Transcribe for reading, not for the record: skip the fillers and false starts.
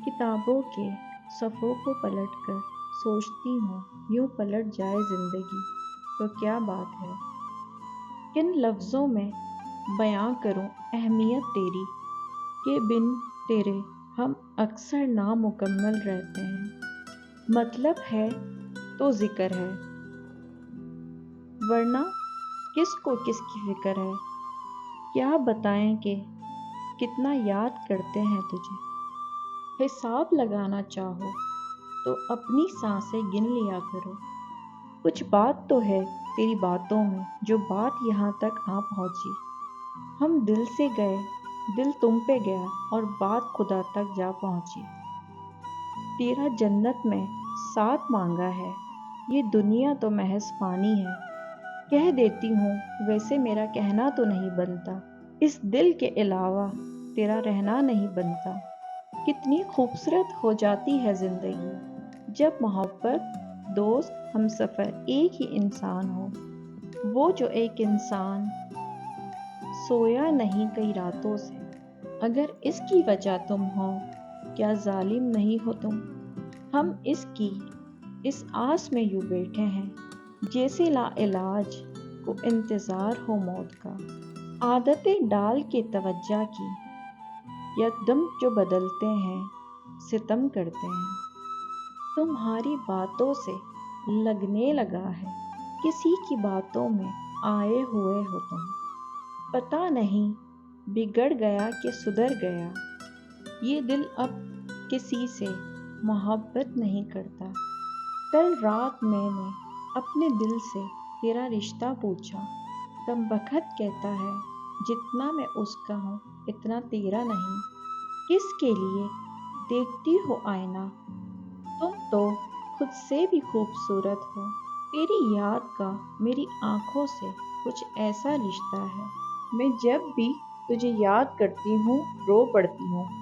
کتابوں کے صفحوں کو پلٹ کر سوچتی ہوں، یوں پلٹ جائے زندگی تو کیا بات ہے؟ کن لفظوں میں بیاں کروں اہمیت تیری کہ بن تیرے ہم اکثر نامکمل رہتے ہیں۔ مطلب ہے تو ذکر ہے، ورنہ کس کو کس کی فکر ہے؟ کیا بتائیں کہ کتنا یاد کرتے ہیں تجھے۔ حساب لگانا چاہو تو اپنی سانسیں گن لیا کرو۔ کچھ بات تو ہے تیری باتوں میں جو بات یہاں تک آ پہنچی۔ ہم دل سے گئے، دل تم پہ گیا اور بات خدا تک جا پہنچی۔ تیرا جنت میں ساتھ مانگا ہے، یہ دنیا تو محض فانی ہے۔ کہہ دیتی ہوں ویسے میرا کہنا تو نہیں بنتا، اس دل کے علاوہ تیرا رہنا نہیں بنتا۔ کتنی خوبصورت ہو جاتی ہے زندگی جب محبت، دوست، ہمسفر ایک ہی انسان ہو۔ وہ جو ایک انسان سویا نہیں کئی راتوں سے، اگر اس کی وجہ تم ہو، کیا ظالم نہیں ہو تم؟ ہم اس آس میں یوں بیٹھے ہیں جیسے لا علاج کو انتظار ہو موت کا۔ عادتیں ڈال کے توجہ کی، یکدم جو بدلتے ہیں، ستم کرتے ہیں۔ تمہاری باتوں سے لگنے لگا ہے کسی کی باتوں میں آئے ہوئے ہو تم۔ پتہ نہیں بگڑ گیا کہ سدھر گیا، یہ دل اب کسی سے محبت نہیں کرتا۔ کل رات میں نے اپنے دل سے تیرا رشتہ پوچھا، کم بخت کہتا ہے جتنا میں اس کا ہوں اتنا تیرا نہیں۔ کس کے لیے دیکھتی ہو آئینہ، تم تو خود سے بھی خوبصورت ہو۔ تیری یاد کا میری آنکھوں سے کچھ ایسا رشتہ ہے، میں جب بھی تجھے یاد کرتی ہوں رو پڑتی ہوں۔